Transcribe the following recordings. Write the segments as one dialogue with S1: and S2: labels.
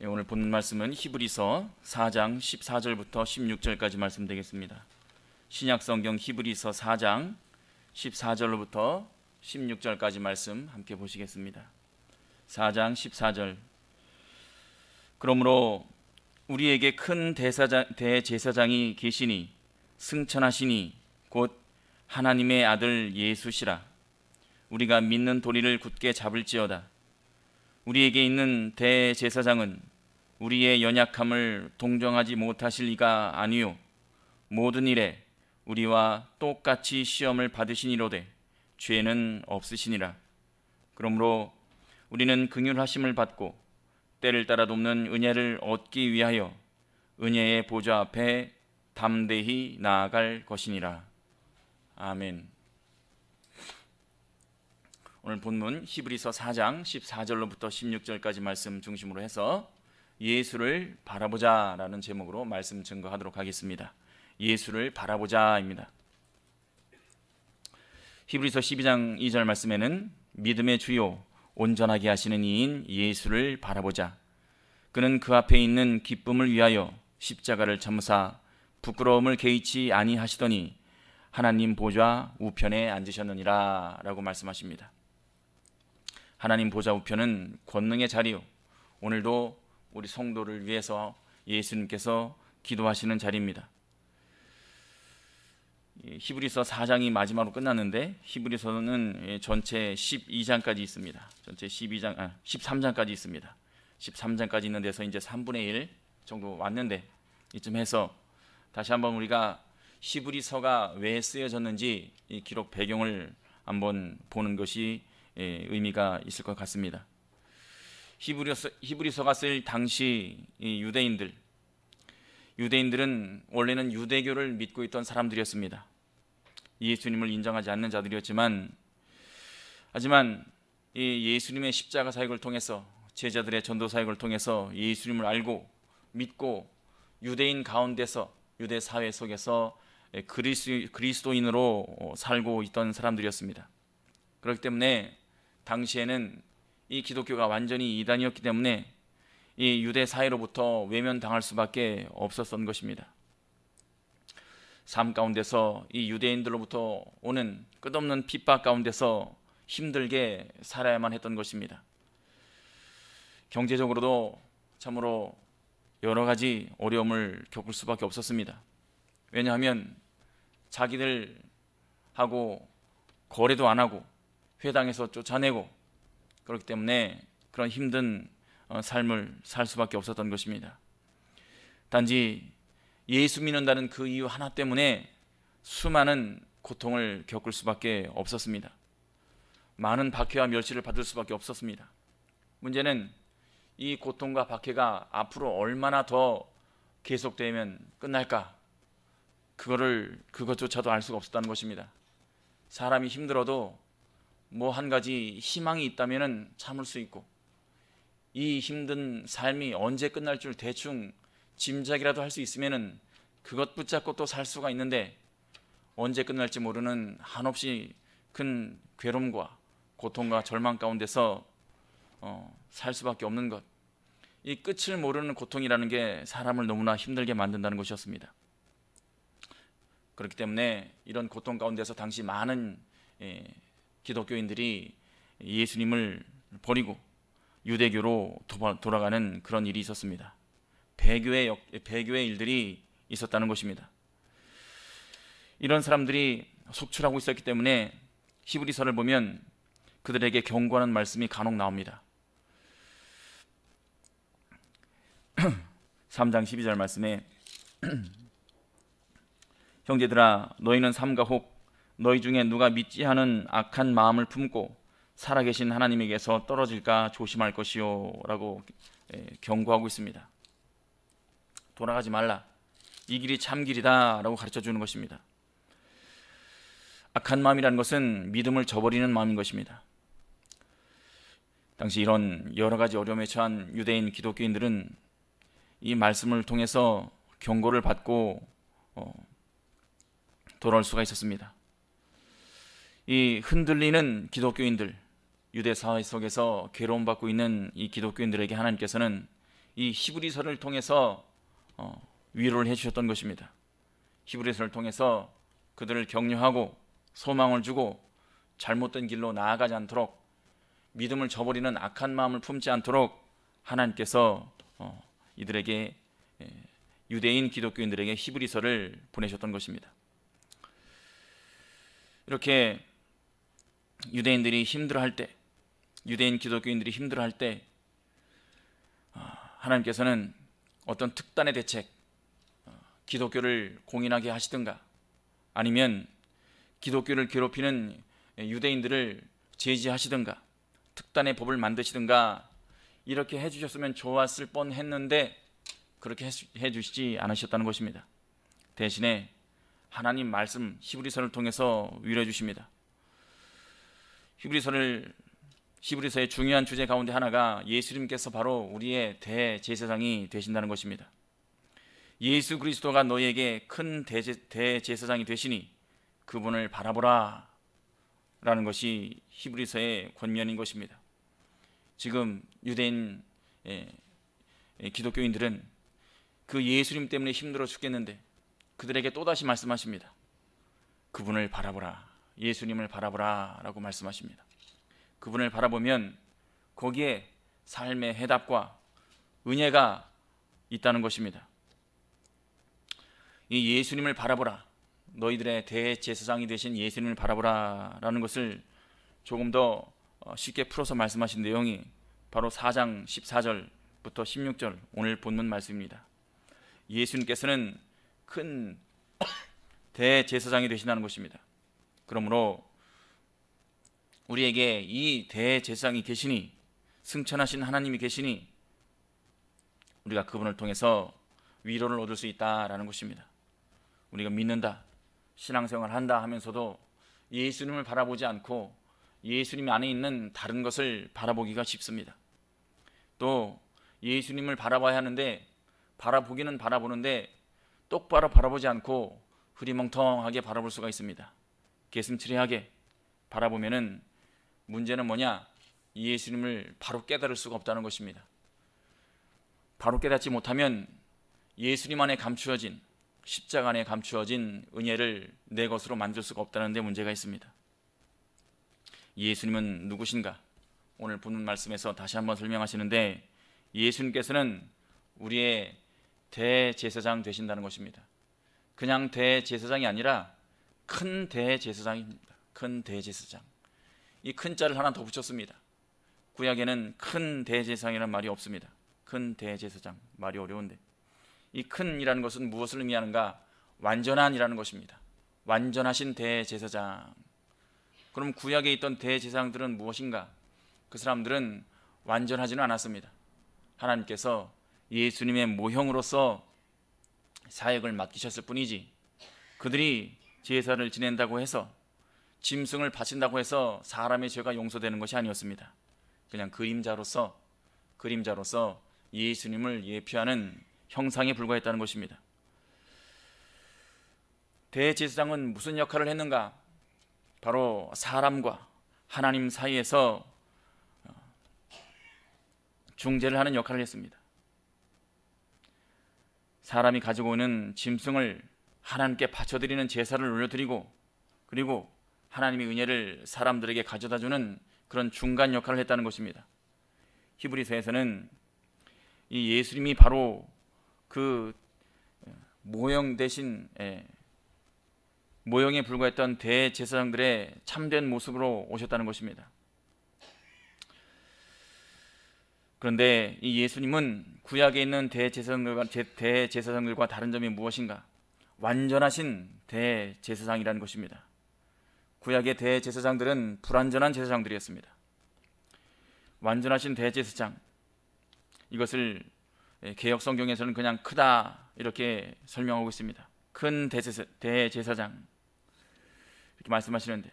S1: 오늘 본 말씀은 히브리서 4장 14절부터 16절까지 말씀 되겠습니다. 신약성경 히브리서 4장 14절로부터 16절까지 말씀 함께 보시겠습니다. 4장 14절. 그러므로 우리에게 큰 대제사장이 계시니 승천하시니 곧 하나님의 아들 예수시라. 우리가 믿는 도리를 굳게 잡을지어다. 우리에게 있는 대제사장은 우리의 연약함을 동정하지 못하실 리가 아니요 모든 일에 우리와 똑같이 시험을 받으시니로되 죄는 없으시니라. 그러므로 우리는 긍휼하심을 받고 때를 따라 돕는 은혜를 얻기 위하여 은혜의 보좌 앞에 담대히 나아갈 것이니라. 아멘. 오늘 본문 히브리서 4장 14절로부터 16절까지 말씀 중심으로 해서 예수를 바라보자 라는 제목으로 말씀 증거하도록 하겠습니다. 예수를 바라보자입니다. 히브리서 12장 2절 말씀에는 믿음의 주요 온전하게 하시는 이인 예수를 바라보자. 그는 그 앞에 있는 기쁨을 위하여 십자가를 참으사 부끄러움을 개의치 아니하시더니 하나님 보좌 우편에 앉으셨느니라 라고 말씀하십니다. 하나님 보좌 우편은 권능의 자리요, 오늘도 우리 성도를 위해서 예수님께서 기도하시는 자리입니다. 히브리서 4장이 마지막으로 끝났는데 히브리서는 전체 12장까지 있습니다. 전체 13장까지 있습니다. 13장까지 있는 데서 이제 3분의 1 정도 왔는데 이쯤 해서 다시 한번 우리가 히브리서가 왜 쓰여졌는지 이 기록 배경을 한번 보는 것이 의미가 있을 것 같습니다. 히브리서가 쓸 당시 유대인들은 원래는 유대교를 믿고 있던 사람들이었습니다. 예수님을 인정하지 않는 자들이었지만, 하지만 이 예수님의 십자가 사역을 통해서, 제자들의 전도 사역을 통해서 예수님을 알고 믿고 유대인 가운데서, 유대 사회 속에서 그리스도인으로 살고 있던 사람들이었습니다. 그렇기 때문에 당시에는 이 기독교가 완전히 이단이었기 때문에 이 유대 사회로부터 외면당할 수밖에 없었던 것입니다. 삶 가운데서 이 유대인들로부터 오는 끝없는 핍박 가운데서 힘들게 살아야만 했던 것입니다. 경제적으로도 참으로 여러 가지 어려움을 겪을 수밖에 없었습니다. 왜냐하면 자기들하고 거래도 안 하고 회당에서 쫓아내고, 그렇기 때문에 그런 힘든 삶을 살 수밖에 없었던 것입니다. 단지 예수 믿는다는 그 이유 하나 때문에 수많은 고통을 겪을 수밖에 없었습니다. 많은 박해와 멸시를 받을 수밖에 없었습니다. 문제는 이 고통과 박해가 앞으로 얼마나 더 계속되면 끝날까? 그것조차도 알 수가 없었다는 것입니다. 사람이 힘들어도 뭐 한 가지 희망이 있다면 참을 수 있고, 이 힘든 삶이 언제 끝날 줄 대충 짐작이라도 할 수 있으면 그것 붙잡고 또 살 수가 있는데, 언제 끝날지 모르는 한없이 큰 괴로움과 고통과 절망 가운데서 살 수밖에 없는 것, 이 끝을 모르는 고통이라는 게 사람을 너무나 힘들게 만든다는 것이었습니다. 그렇기 때문에 이런 고통 가운데서 당시 많은 기독교인들이 예수님을 버리고 유대교로 돌아가는 그런 일이 있었습니다. 배교의 일들이 있었다는 것입니다. 이런 사람들이 속출하고 있었기 때문에 히브리서를 보면 그들에게 경고하는 말씀이 간혹 나옵니다. 3장 12절 말씀에 형제들아, 너희는 삼가 혹 너희 중에 누가 믿지 않은 악한 마음을 품고 살아계신 하나님에게서 떨어질까 조심할 것이요 라고 경고하고 있습니다. 돌아가지 말라, 이 길이 참 길이다 라고 가르쳐 주는 것입니다. 악한 마음이라는 것은 믿음을 저버리는 마음인 것입니다. 당시 이런 여러 가지 어려움에 처한 유대인 기독교인들은 이 말씀을 통해서 경고를 받고 돌아올 수가 있었습니다. 이 흔들리는 기독교인들, 유대 사회 속에서 괴로움받고 있는 이 기독교인들에게 하나님께서는 이 히브리서를 통해서 위로를 해주셨던 것입니다. 히브리서를 통해서 그들을 격려하고 소망을 주고 잘못된 길로 나아가지 않도록, 믿음을 저버리는 악한 마음을 품지 않도록 하나님께서 이들에게, 유대인 기독교인들에게 히브리서를 보내셨던 것입니다. 이렇게 유대인들이 힘들어할 때, 유대인 기독교인들이 힘들어할 때 하나님께서는 어떤 특단의 대책, 기독교를 공인하게 하시든가, 아니면 기독교를 괴롭히는 유대인들을 제지하시든가, 특단의 법을 만드시든가, 이렇게 해주셨으면 좋았을 뻔했는데 그렇게 해주시지 않으셨다는 것입니다. 대신에 하나님 말씀 히브리서를 통해서 위로해 주십니다. 히브리서의 중요한 주제 가운데 하나가 예수님께서 바로 우리의 대제사장이 되신다는 것입니다. 예수 그리스도가 너희에게 큰 대제사장이 되시니 그분을 바라보라 라는 것이 히브리서의 권면인 것입니다. 지금 유대인 기독교인들은 그 예수님 때문에 힘들어 죽겠는데 그들에게 또다시 말씀하십니다. 그분을 바라보라, 예수님을 바라보라 라고 말씀하십니다. 그분을 바라보면 거기에 삶의 해답과 은혜가 있다는 것입니다. 이 예수님을 바라보라, 너희들의 대제사장이 되신 예수님을 바라보라 라는 것을 조금 더 쉽게 풀어서 말씀하신 내용이 바로 4장 14절부터 16절 오늘 본문 말씀입니다. 예수님께서는 큰 대제사장이 되신다는 것입니다. 그러므로 우리에게 이 대제사장이 계시니, 승천하신 하나님이 계시니 우리가 그분을 통해서 위로를 얻을 수 있다라는 것입니다. 우리가 믿는다, 신앙생활을 한다 하면서도 예수님을 바라보지 않고 예수님 안에 있는 다른 것을 바라보기가 쉽습니다. 또 예수님을 바라봐야 하는데 바라보기는 바라보는데 똑바로 바라보지 않고 흐리멍텅하게 바라볼 수가 있습니다. 개슴츠레하게 바라보면은 문제는 뭐냐? 예수님을 바로 깨달을 수가 없다는 것입니다. 바로 깨닫지 못하면 예수님 안에 감추어진, 십자가 안에 감추어진 은혜를 내 것으로 만들 수가 없다는 데 문제가 있습니다. 예수님은 누구신가? 오늘 본문 말씀에서 다시 한번 설명하시는데, 예수님께서는 우리의 대제사장 되신다는 것입니다. 그냥 대제사장이 아니라 큰 대제사장입니다. 큰 대제사장. 이 큰 자를 하나 더 붙였습니다. 구약에는 큰 대제사장이라는 말이 없습니다. 큰 대제사장, 말이 어려운데 이 큰이라는 것은 무엇을 의미하는가? 완전한이라는 것입니다. 완전하신 대제사장. 그럼 구약에 있던 대제사장들은 무엇인가? 그 사람들은 완전하지는 않았습니다. 하나님께서 예수님의 모형으로서 사역을 맡기셨을 뿐이지, 그들이 제사를 지낸다고 해서, 짐승을 바친다고 해서 사람의 죄가 용서되는 것이 아니었습니다. 그냥 그림자로서 예수님을 예표하는 형상에 불과했다는 것입니다. 대제사장은 무슨 역할을 했는가? 바로 사람과 하나님 사이에서 중재를 하는 역할을 했습니다. 사람이 가지고 오는 짐승을 하나님께 바쳐드리는 제사를 올려드리고, 그리고 하나님의 은혜를 사람들에게 가져다주는 그런 중간 역할을 했다는 것입니다. 히브리서에서는 이 예수님이 바로 그 모형 대신 모형에 불과했던 대제사장들의 참된 모습으로 오셨다는 것입니다. 그런데 이 예수님은 구약에 있는 대제사장들과 다른 점이 무엇인가? 완전하신 대제사장이라는 것입니다. 구약의 대제사장들은 불완전한 제사장들이었습니다. 완전하신 대제사장, 이것을 개역 성경에서는 그냥 크다 이렇게 설명하고 있습니다. 큰 대제사장 이렇게 말씀하시는데,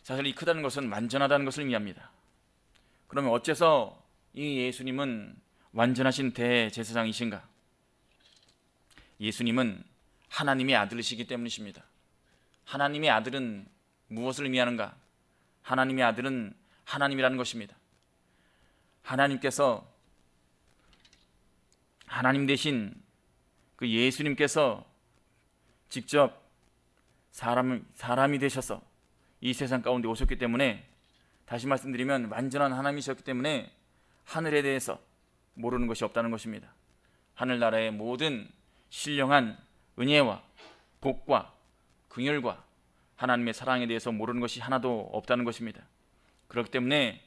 S1: 사실 이 크다는 것은 완전하다는 것을 의미합니다. 그러면 어째서 이 예수님은 완전하신 대제사장이신가? 예수님은 하나님의 아들이시기 때문이십니다. 하나님의 아들은 무엇을 의미하는가? 하나님의 아들은 하나님이라는 것입니다. 하나님께서 하나님 대신 그 예수님께서 직접 사람이 되셔서 이 세상 가운데 오셨기 때문에, 다시 말씀드리면 완전한 하나님이셨기 때문에 하늘에 대해서 모르는 것이 없다는 것입니다. 하늘나라의 모든 신령한 은혜와 복과 긍휼과 하나님의 사랑에 대해서 모르는 것이 하나도 없다는 것입니다. 그렇기 때문에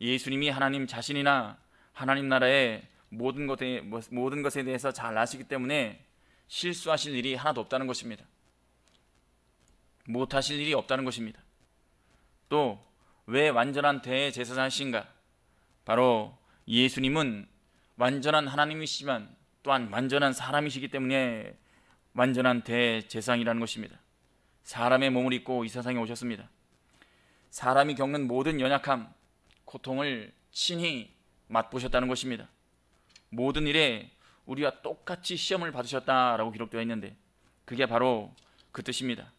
S1: 예수님이 하나님 자신이나 하나님 나라의 모든 것에 대해서 잘 아시기 때문에 실수하실 일이 하나도 없다는 것입니다. 못하실 일이 없다는 것입니다. 또 왜 완전한 대제사장이신가? 바로 예수님은 완전한 하나님이시지만 또한 완전한 사람이시기 때문에 완전한 대제사장이라는 것입니다. 사람의 몸을 입고 이 세상에 오셨습니다. 사람이 겪는 모든 연약함, 고통을 친히 맛보셨다는 것입니다. 모든 일에 우리와 똑같이 시험을 받으셨다라고 기록되어 있는데, 그게 바로 그 뜻입니다.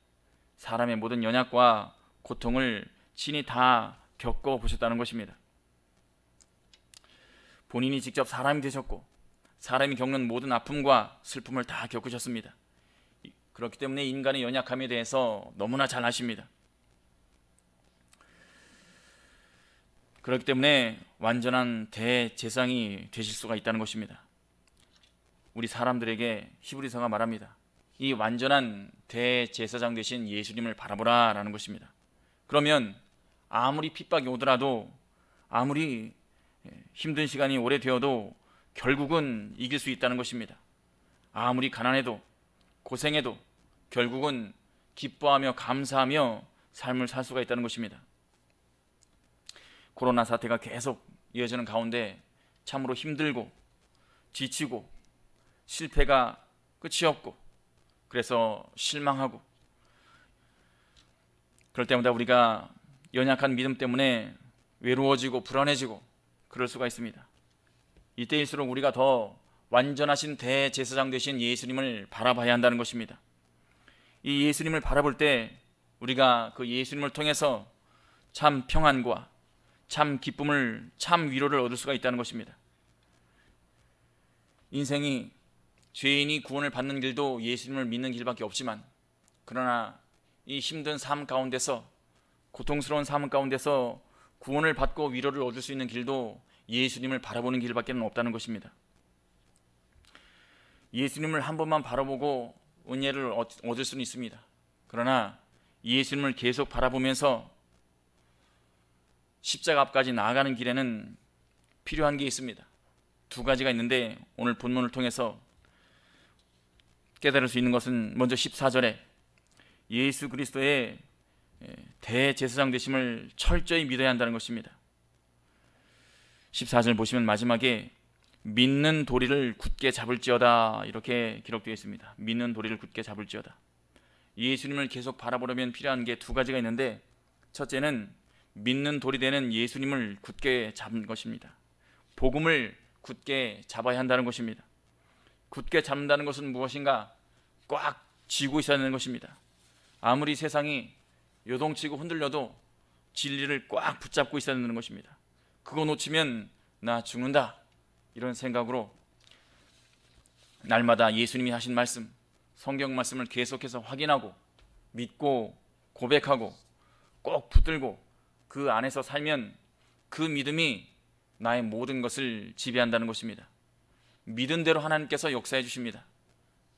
S1: 사람의 모든 연약과 고통을 친히 다 겪어보셨다는 것입니다. 본인이 직접 사람이 되셨고 사람이 겪는 모든 아픔과 슬픔을 다 겪으셨습니다. 그렇기 때문에 인간의 연약함에 대해서 너무나 잘 아십니다. 그렇기 때문에 완전한 대제사장이 되실 수가 있다는 것입니다. 우리 사람들에게 히브리서가 말합니다. 이 완전한 대제사장 되신 예수님을 바라보라 라는 것입니다. 그러면 아무리 핍박이 오더라도, 아무리 힘든 시간이 오래되어도 결국은 이길 수 있다는 것입니다. 아무리 가난해도 고생해도 결국은 기뻐하며 감사하며 삶을 살 수가 있다는 것입니다. 코로나 사태가 계속 이어지는 가운데 참으로 힘들고 지치고 실패가 끝이 없고 그래서 실망하고, 그럴 때마다 우리가 연약한 믿음 때문에 외로워지고 불안해지고 그럴 수가 있습니다. 이때일수록 우리가 더 완전하신 대제사장 되신 예수님을 바라봐야 한다는 것입니다. 이 예수님을 바라볼 때 우리가 그 예수님을 통해서 참 평안과 참 기쁨을, 참 위로를 얻을 수가 있다는 것입니다. 인생이 죄인이 구원을 받는 길도 예수님을 믿는 길밖에 없지만, 그러나 이 힘든 삶 가운데서, 고통스러운 삶 가운데서 구원을 받고 위로를 얻을 수 있는 길도 예수님을 바라보는 길밖에 없다는 것입니다. 예수님을 한 번만 바라보고 은혜를 얻을 수는 있습니다. 그러나 예수님을 계속 바라보면서 십자가 앞까지 나아가는 길에는 필요한 게 있습니다. 두 가지가 있는데 오늘 본문을 통해서 깨달을 수 있는 것은, 먼저 14절에 예수 그리스도의 대제사장 되심을 철저히 믿어야 한다는 것입니다. 14절 보시면 마지막에 믿는 도리를 굳게 잡을지어다 이렇게 기록되어 있습니다. 믿는 도리를 굳게 잡을지어다. 예수님을 계속 바라보려면 필요한 게 두 가지가 있는데, 첫째는 믿는 도리 되는 예수님을 굳게 잡는 것입니다. 복음을 굳게 잡아야 한다는 것입니다. 굳게 잡는다는 것은 무엇인가? 꽉 쥐고 있어야 하는 것입니다. 아무리 세상이 요동치고 흔들려도 진리를 꽉 붙잡고 있어야 하는 것입니다. 그거 놓치면 나 죽는다, 이런 생각으로 날마다 예수님이 하신 말씀, 성경 말씀을 계속해서 확인하고 믿고 고백하고 꼭 붙들고 그 안에서 살면 그 믿음이 나의 모든 것을 지배한다는 것입니다. 믿은 대로 하나님께서 역사해 주십니다.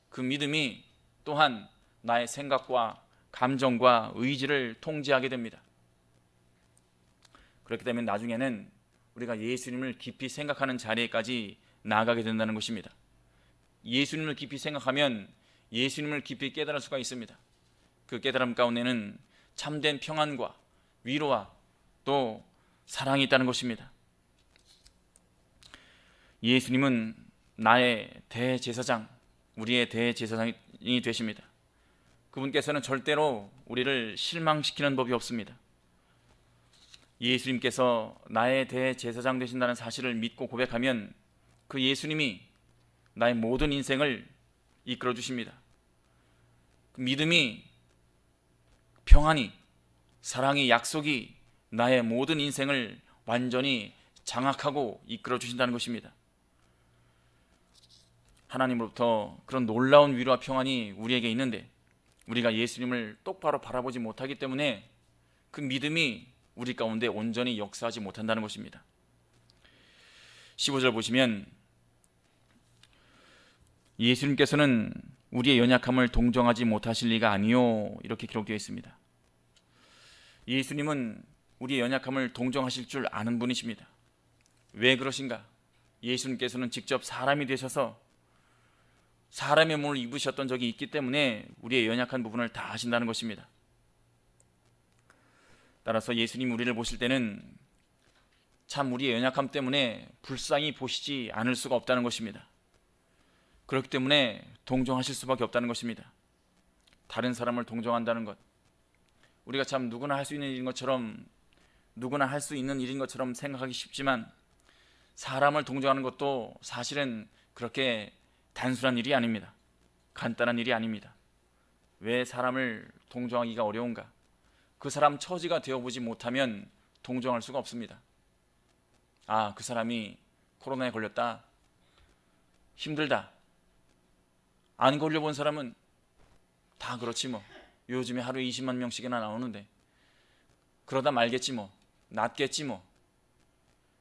S1: 그 믿음이 또한 나의 생각과 감정과 의지를 통제하게 됩니다. 그렇기 때문에 나중에는 우리가 예수님을 깊이 생각하는 자리에까지 나아가게 된다는 것입니다. 예수님을 깊이 생각하면 예수님을 깊이 깨달을 수가 있습니다. 그 깨달음 가운데는 참된 평안과 위로와 또 사랑이 있다는 것입니다. 예수님은 나의 대제사장, 우리의 대제사장이 되십니다. 그분께서는 절대로 우리를 실망시키는 법이 없습니다. 예수님께서 나의 대제사장 되신다는 사실을 믿고 고백하면 그 예수님이 나의 모든 인생을 이끌어 주십니다. 그 믿음이, 평안이, 사랑의 약속이 나의 모든 인생을 완전히 장악하고 이끌어 주신다는 것입니다. 하나님으로부터 그런 놀라운 위로와 평안이 우리에게 있는데 우리가 예수님을 똑바로 바라보지 못하기 때문에 그 믿음이 우리 가운데 온전히 역사하지 못한다는 것입니다. 15절 보시면 예수님께서는 우리의 연약함을 동정하지 못하실 리가 아니요 이렇게 기록되어 있습니다. 예수님은 우리의 연약함을 동정하실 줄 아는 분이십니다. 왜 그러신가? 예수님께서는 직접 사람이 되셔서 사람의 몸을 입으셨던 적이 있기 때문에 우리의 연약한 부분을 다 아신다는 것입니다. 따라서 예수님 우리를 보실 때는 참 우리의 연약함 때문에 불쌍히 보시지 않을 수가 없다는 것입니다. 그렇기 때문에 동정하실 수밖에 없다는 것입니다. 다른 사람을 동정한다는 것, 우리가 참 누구나 할 수 있는 일인 것처럼 누구나 할 수 있는 일인 것처럼 생각하기 쉽지만 사람을 동정하는 것도 사실은 그렇게 단순한 일이 아닙니다. 간단한 일이 아닙니다. 왜 사람을 동정하기가 어려운가? 그 사람 처지가 되어보지 못하면 동정할 수가 없습니다. 아, 그 사람이 코로나에 걸렸다, 힘들다. 안 걸려본 사람은 다 그렇지 뭐, 요즘에 하루에 20만 명씩이나 나오는데 그러다 말겠지 뭐, 낫겠지 뭐.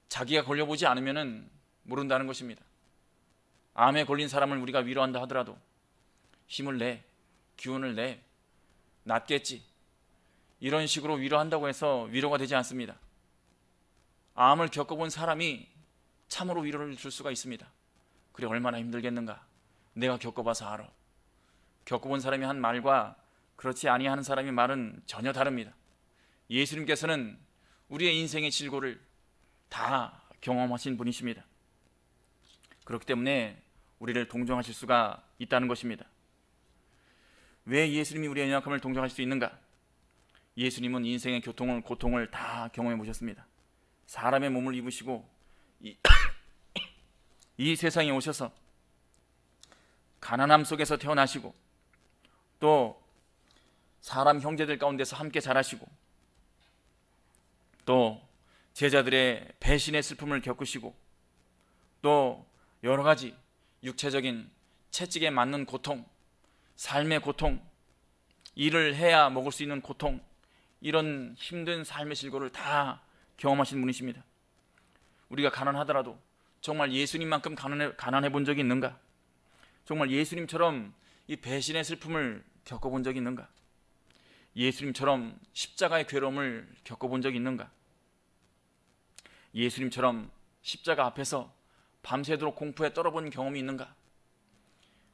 S1: 자기가 걸려보지 않으면 모른다는 것입니다. 암에 걸린 사람을 우리가 위로한다 하더라도 힘을 내, 기운을 내, 낫겠지, 이런 식으로 위로한다고 해서 위로가 되지 않습니다. 암을 겪어본 사람이 참으로 위로를 줄 수가 있습니다. 그래, 얼마나 힘들겠는가, 내가 겪어봐서 알아. 겪어본 사람이 한 말과 그렇지 아니하는 사람의 말은 전혀 다릅니다. 예수님께서는 우리의 인생의 질고를 다 경험하신 분이십니다. 그렇기 때문에 우리를 동정하실 수가 있다는 것입니다. 왜 예수님이 우리의 연약함을 동정할 수 있는가? 예수님은 인생의 고통을 다 경험해 보셨습니다. 사람의 몸을 입으시고 이 세상에 오셔서 가난함 속에서 태어나시고 또 사람 형제들 가운데서 함께 자라시고 또 제자들의 배신의 슬픔을 겪으시고 또 여러 가지 육체적인 채찍에 맞는 고통, 삶의 고통, 일을 해야 먹을 수 있는 고통, 이런 힘든 삶의 질고를 다 경험하신 분이십니다. 우리가 가난하더라도 정말 예수님만큼 가난해 본 적이 있는가? 정말 예수님처럼 이 배신의 슬픔을 겪어본 적이 있는가? 예수님처럼 십자가의 괴로움을 겪어본 적이 있는가? 예수님처럼 십자가 앞에서 밤새도록 공포에 떨어본 경험이 있는가?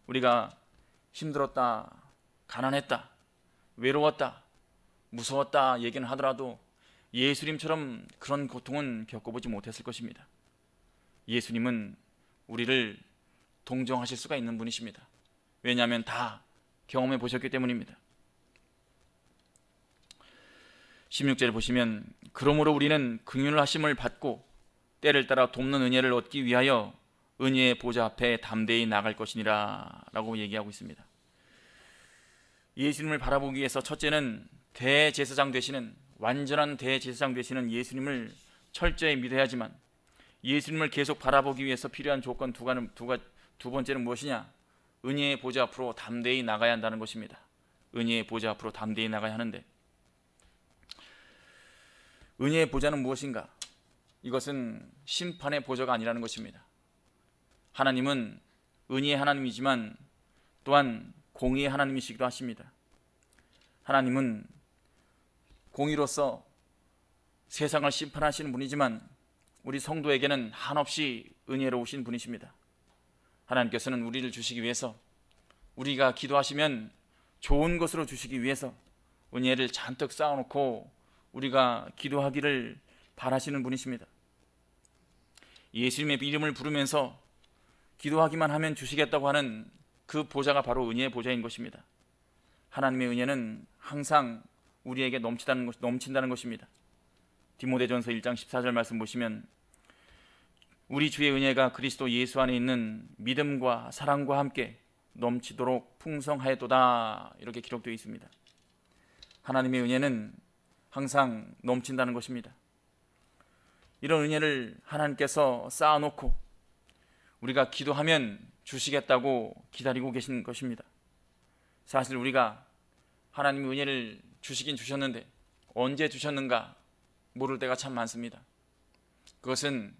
S1: 우리가 힘들었다, 가난했다, 외로웠다, 무서웠다 얘기는 하더라도 예수님처럼 그런 고통은 겪어보지 못했을 것입니다. 예수님은 우리를 동정하실 수가 있는 분이십니다. 왜냐하면 다 경험해 보셨기 때문입니다. 16절을 보시면 그러므로 우리는 긍휼 하심을 받고 때를 따라 돕는 은혜를 얻기 위하여 은혜의 보좌 앞에 담대히 나갈 것이니라 라고 얘기하고 있습니다. 예수님을 바라보기 위해서 첫째는 대제사장 되시는, 완전한 대제사장 되시는 예수님을 철저히 믿어야지만, 예수님을 계속 바라보기 위해서 필요한 조건 두 번째는 무엇이냐? 은혜의 보좌 앞으로 담대히 나가야 한다는 것입니다. 은혜의 보좌 앞으로 담대히 나가야 하는데, 은혜의 보좌는 무엇인가? 이것은 심판의 보좌가 아니라는 것입니다. 하나님은 은혜의 하나님이지만 또한 공의의 하나님이시기도 하십니다. 하나님은 공의로서 세상을 심판하시는 분이지만 우리 성도에게는 한없이 은혜로우신 분이십니다. 하나님께서는 우리를 주시기 위해서, 우리가 기도하시면 좋은 것으로 주시기 위해서 은혜를 잔뜩 쌓아놓고 우리가 기도하기를 바라시는 분이십니다. 예수님의 이름을 부르면서 기도하기만 하면 주시겠다고 하는 그 보좌가 바로 은혜의 보좌인 것입니다. 하나님의 은혜는 항상 우리에게 넘친다는 것입니다. 디모데전서 1장 14절 말씀 보시면 우리 주의 은혜가 그리스도 예수 안에 있는 믿음과 사랑과 함께 넘치도록 풍성하였도다, 이렇게 기록되어 있습니다. 하나님의 은혜는 항상 넘친다는 것입니다. 이런 은혜를 하나님께서 쌓아놓고 우리가 기도하면 주시겠다고 기다리고 계신 것입니다. 사실 우리가 하나님의 은혜를 주시긴 주셨는데 언제 주셨는가 모를 때가 참 많습니다. 그것은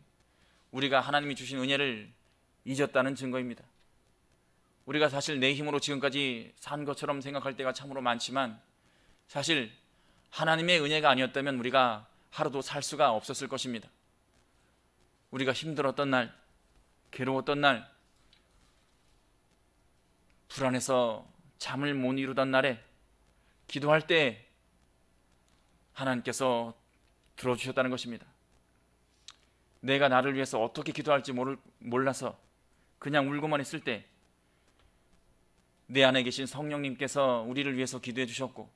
S1: 우리가 하나님이 주신 은혜를 잊었다는 증거입니다. 우리가 사실 내 힘으로 지금까지 산 것처럼 생각할 때가 참으로 많지만 사실 하나님의 은혜가 아니었다면 우리가 하루도 살 수가 없었을 것입니다. 우리가 힘들었던 날, 괴로웠던 날, 불안해서 잠을 못 이루던 날에 기도할 때 하나님께서 들어주셨다는 것입니다. 내가 나를 위해서 어떻게 기도할지 몰라서 그냥 울고만 있을 때 내 안에 계신 성령님께서 우리를 위해서 기도해 주셨고,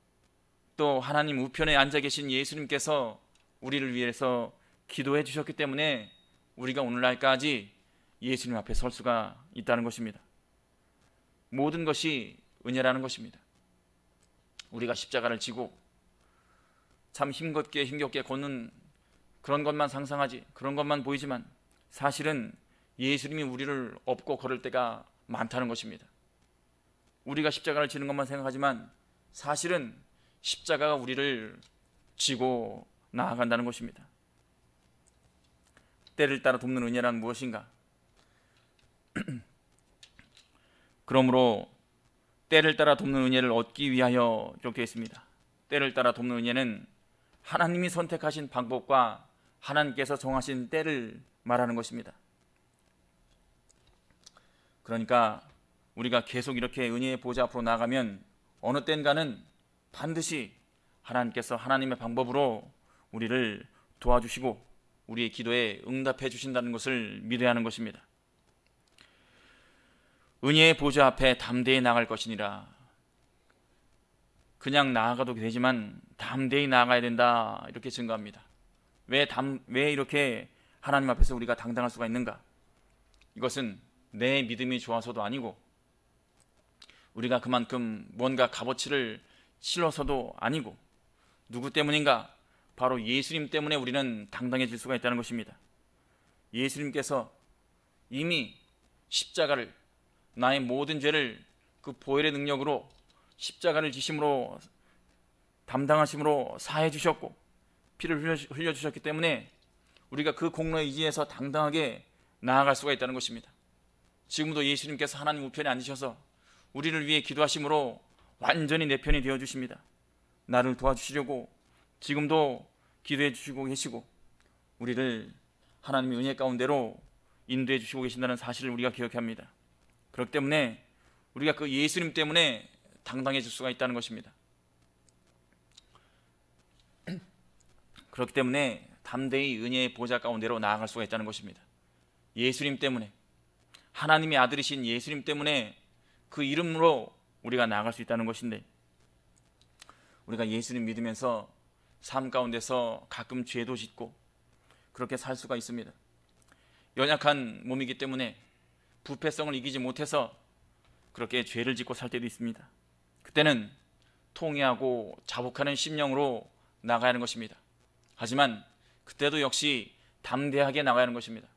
S1: 또 하나님 우편에 앉아 계신 예수님께서 우리를 위해서 기도해 주셨기 때문에 우리가 오늘날까지 예수님 앞에 설 수가 있다는 것입니다. 모든 것이 은혜라는 것입니다. 우리가 십자가를 지고 참 힘겹게 걷는 그런 것만 상상하지, 그런 것만 보이지만 사실은 예수님이 우리를 업고 걸을 때가 많다는 것입니다. 우리가 십자가를 지는 것만 생각하지만 사실은 십자가가 우리를 지고 나아간다는 것입니다. 때를 따라 돕는 은혜란 무엇인가? 그러므로 때를 따라 돕는 은혜를 얻기 위하여 이렇게 했습니다. 때를 따라 돕는 은혜는 하나님이 선택하신 방법과 하나님께서 정하신 때를 말하는 것입니다. 그러니까 우리가 계속 이렇게 은혜의 보좌 앞으로 나가면 어느 땐가는 반드시 하나님께서 하나님의 방법으로 우리를 도와주시고 우리의 기도에 응답해 주신다는 것을 믿어야 하는 것입니다. 은혜의 보좌 앞에 담대히 나갈 것이니라. 그냥 나아가도 되지만 담대히 나아가야 된다, 이렇게 증거합니다. 왜 이렇게 하나님 앞에서 우리가 당당할 수가 있는가? 이것은 내 믿음이 좋아서도 아니고 우리가 그만큼 뭔가 값어치를 실어서도 아니고 누구 때문인가? 바로 예수님 때문에 우리는 당당해질 수가 있다는 것입니다. 예수님께서 이미 십자가를, 나의 모든 죄를 그 보혈의 능력으로 십자가를 지심으로 담당하심으로 사해 주셨고 피를 흘려 주셨기 때문에 우리가 그 공로에 의지해서 당당하게 나아갈 수가 있다는 것입니다. 지금도 예수님께서 하나님 우편에 앉으셔서 우리를 위해 기도하심으로 완전히 내 편이 되어 주십니다. 나를 도와주시려고 지금도 기도해 주시고 계시고 우리를 하나님의 은혜 가운데로 인도해 주시고 계신다는 사실을 우리가 기억해야 합니다. 그렇기 때문에 우리가 그 예수님 때문에 당당해질 수가 있다는 것입니다. 그렇기 때문에 담대히 은혜의 보좌 가운데로 나아갈 수가 있다는 것입니다. 예수님 때문에, 하나님의 아들이신 예수님 때문에 그 이름으로 우리가 나아갈 수 있다는 것인데, 우리가 예수님 믿으면서 삶 가운데서 가끔 죄도 짓고 그렇게 살 수가 있습니다. 연약한 몸이기 때문에 부패성을 이기지 못해서 그렇게 죄를 짓고 살 때도 있습니다. 그때는 통회하고 자복하는 심령으로 나가야 하는 것입니다. 하지만 그때도 역시 담대하게 나가야 하는 것입니다.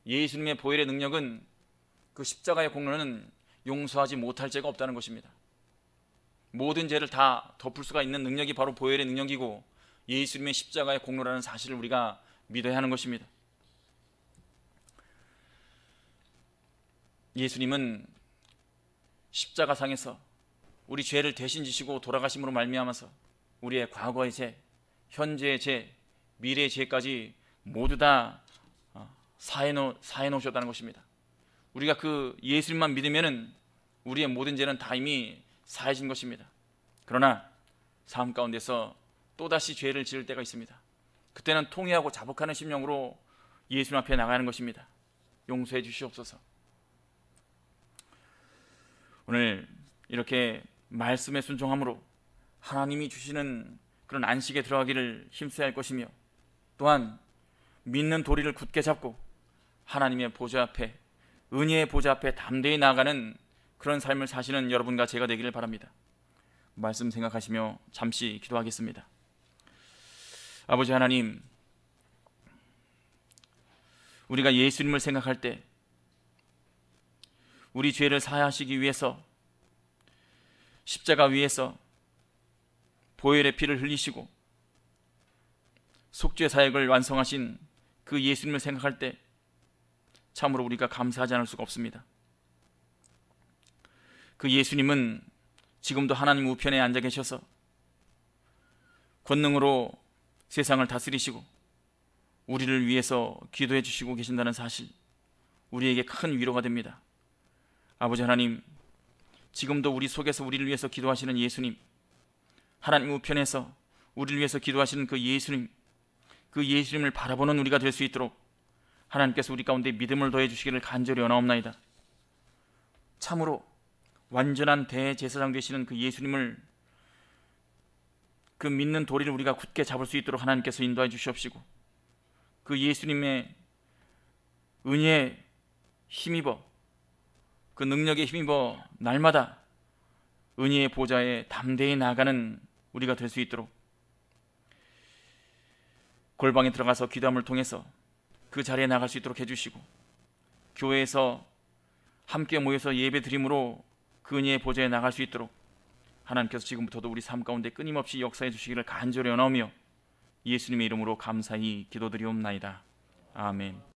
S1: 예수님의 보혈의 능력은, 그 십자가의 공로는 용서하지 못할 죄가 없다는 것입니다. 모든 죄를 다 덮을 수가 있는 능력이 바로 보혈의 능력이고 예수님의 십자가의 공로라는 사실을 우리가 믿어야 하는 것입니다. 예수님은 십자가상에서 우리 죄를 대신 지시고 돌아가심으로 말미암아서 우리의 과거의 죄, 현재의 죄, 미래의 죄까지 모두 다 사해 놓으셨다는 것입니다. 우리가 그 예수님만 믿으면은 우리의 모든 죄는 다 이미 사해진 것입니다. 그러나 삶 가운데서 또다시 죄를 지을 때가 있습니다. 그때는 통회하고 자복하는 심령으로 예수님 앞에 나가는 것입니다. 용서해 주시옵소서. 오늘 이렇게 말씀에 순종함으로 하나님이 주시는 그런 안식에 들어가기를 힘써야 할 것이며, 또한 믿는 도리를 굳게 잡고 하나님의 보좌 앞에, 은혜의 보좌 앞에 담대히 나아가는 그런 삶을 사시는 여러분과 제가 되기를 바랍니다. 말씀 생각하시며 잠시 기도하겠습니다. 아버지 하나님, 우리가 예수님을 생각할 때 우리 죄를 사하시기 위해서 십자가 위에서 보혈의 피를 흘리시고 속죄 사역을 완성하신 그 예수님을 생각할 때 참으로 우리가 감사하지 않을 수가 없습니다. 그 예수님은 지금도 하나님 우편에 앉아 계셔서 권능으로 세상을 다스리시고 우리를 위해서 기도해 주시고 계신다는 사실, 우리에게 큰 위로가 됩니다. 아버지 하나님, 지금도 우리 속에서 우리를 위해서 기도하시는 예수님, 하나님 우편에서 우리를 위해서 기도하시는 그 예수님, 그 예수님을 바라보는 우리가 될 수 있도록 하나님께서 우리 가운데 믿음을 더해 주시기를 간절히 원하옵나이다. 참으로 완전한 대제사장 되시는 그 예수님을, 그 믿는 도리를 우리가 굳게 잡을 수 있도록 하나님께서 인도해 주시옵시고, 그 예수님의 은혜에 힘입어, 그 능력에 힘입어 날마다 은혜의 보좌에 담대히 나아가는 우리가 될 수 있도록 골방에 들어가서 기도함을 통해서 그 자리에 나갈 수 있도록 해주시고, 교회에서 함께 모여서 예배 드림으로 그 은혜의 보좌에 나갈 수 있도록 하나님께서 지금부터도 우리 삶 가운데 끊임없이 역사해 주시기를 간절히 원하오며 예수님의 이름으로 감사히 기도드리옵나이다. 아멘.